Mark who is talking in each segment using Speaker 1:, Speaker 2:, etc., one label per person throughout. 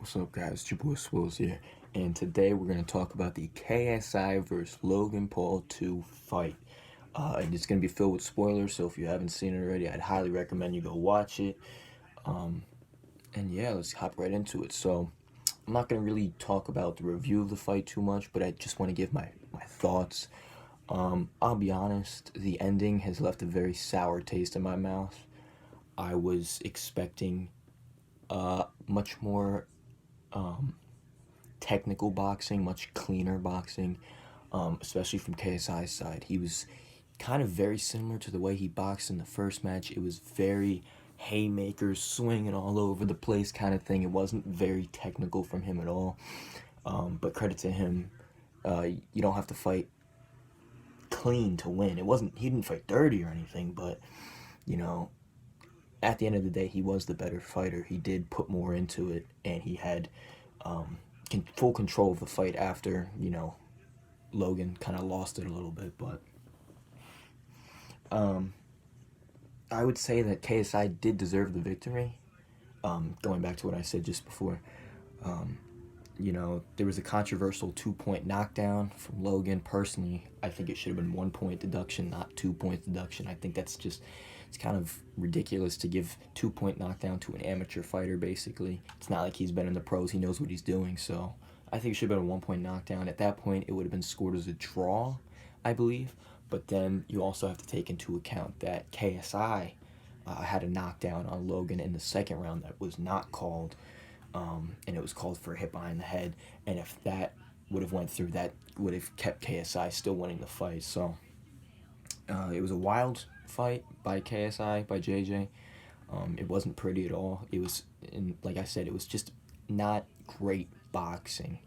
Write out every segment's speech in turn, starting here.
Speaker 1: What's up, guys? It's your boy Swills here, and today we're going to talk about the KSI versus Logan Paul 2 fight. And it's going to be filled with spoilers, so if you haven't seen it already, I'd highly recommend you go watch it. And yeah, let's hop right into it. So, I'm not going to really talk about the review of the fight too much, but I just want to give my thoughts. I'll be honest, the ending has left a very sour taste in my mouth. I was expecting much more technical boxing, much cleaner boxing, especially from KSI's side. He was kind of very similar to the way he boxed in the first match. It was very haymakers, swinging all over the place kind of thing. It wasn't very technical from him at all. But credit to him, you don't have to fight clean to win. He didn't fight dirty or anything, but you know, at the end of the day, he was the better fighter. He did put more into it, and he had full control of the fight after, Logan kind of lost it a little bit. But I would say that KSI did deserve the victory. Going back to what I said just before, there was a controversial 2-point knockdown from Logan. Personally, I think it should have been 1-point deduction, not 2-point deduction. I think it's kind of ridiculous to give 2-point knockdown to an amateur fighter, basically. It's not like he's been in the pros, he knows what he's doing, so I think it should have been a 1-point knockdown. At that point, it would have been scored as a draw, I believe, but then you also have to take into account that KSI had a knockdown on Logan in the second round that was not called, and it was called for a hit behind the head, and if that would have went through, that would have kept KSI still winning the fight. So it was a wild fight by KSI, by JJ. It wasn't pretty at all. It was, like I said, it was just not great boxing,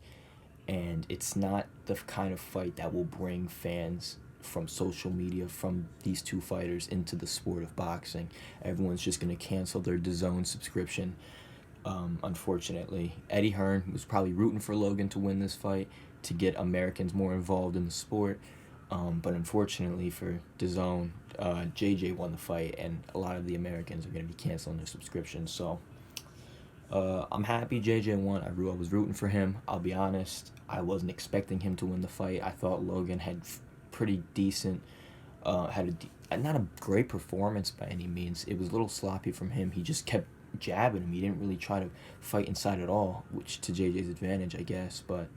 Speaker 1: and it's not the kind of fight that will bring fans from social media, from these two fighters, into the sport of boxing. Everyone's just going to cancel their DAZN subscription. Unfortunately, Eddie Hearn was probably rooting for Logan to win this fight to get Americans more involved in the sport. But unfortunately for DAZN, JJ won the fight, and a lot of the Americans are going to be canceling their subscriptions. So I'm happy JJ won. I was rooting for him. I'll be honest, I wasn't expecting him to win the fight. I thought Logan had pretty decent, not a great performance by any means. It was a little sloppy from him. He just kept jabbing him. He didn't really try to fight inside at all, which to JJ's advantage, I guess. But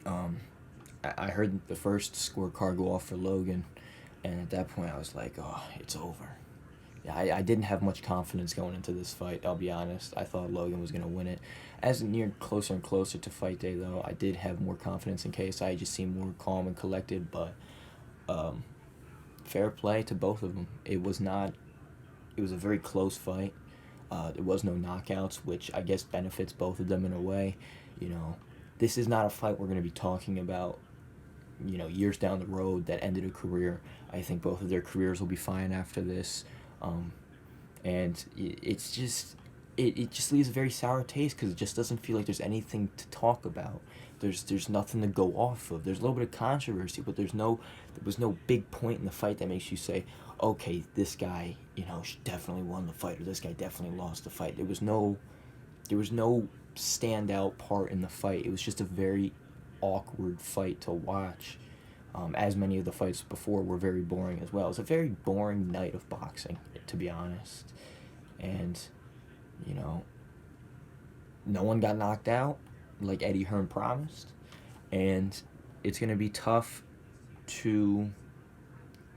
Speaker 1: I heard the first scorecard go off for Logan, and at that point I was like, oh, it's over. Yeah, I didn't have much confidence going into this fight, I'll be honest. I thought Logan was going to win it. As it neared closer and closer to fight day, though, I did have more confidence in KSI. He just seemed more calm and collected, but fair play to both of them. It was a very close fight. There was no knockouts, which I guess benefits both of them in a way. This is not a fight we're going to be talking about years down the road that ended a career. I think both of their careers will be fine after this. And it just leaves a very sour taste because it just doesn't feel like there's anything to talk about. There's nothing to go off of. There's a little bit of controversy, but there was no big point in the fight that makes you say, okay, this guy, definitely won the fight, or this guy definitely lost the fight. There was no standout part in the fight. It was just a very awkward fight to watch. As many of the fights before were very boring as well. It was a very boring night of boxing, to be honest. And, no one got knocked out like Eddie Hearn promised. And it's going to be tough to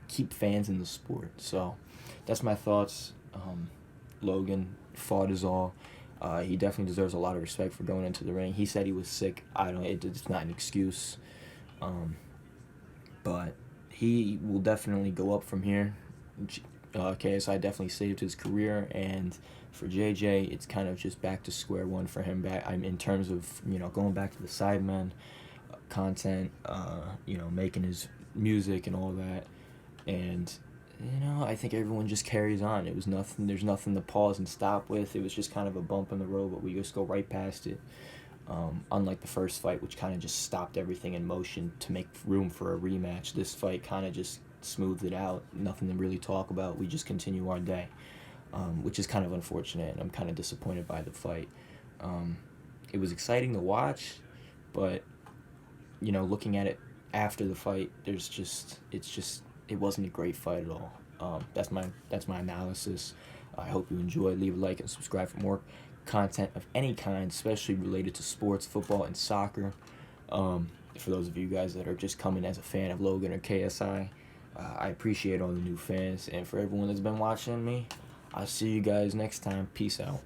Speaker 1: keep fans in the sport. So that's my thoughts. Logan fought his all. He definitely deserves a lot of respect for going into the ring. He said he was sick. It's not an excuse. But he will definitely go up from here. KSI definitely saved his career, and for JJ, it's kind of just back to square one for him. In terms of going back to the Sidemen content, making his music and all that, and I think everyone just carries on. It was nothing. There's nothing to pause and stop with. It was just kind of a bump in the road, but we just go right past it. Unlike the first fight, which kind of just stopped everything in motion to make room for a rematch, this fight kind of just smoothed it out. Nothing to really talk about. We just continue our day, which is kind of unfortunate, and I'm kind of disappointed by the fight. it was exciting to watch, but looking at it after the fight, it wasn't a great fight at all. That's my analysis. I hope you enjoy. Leave a like and subscribe for more content of any kind, especially related to sports, football, and soccer. For those of you guys that are just coming as a fan of Logan or KSI, I appreciate all the new fans, and for everyone that's been watching me, I'll see you guys next time. Peace out.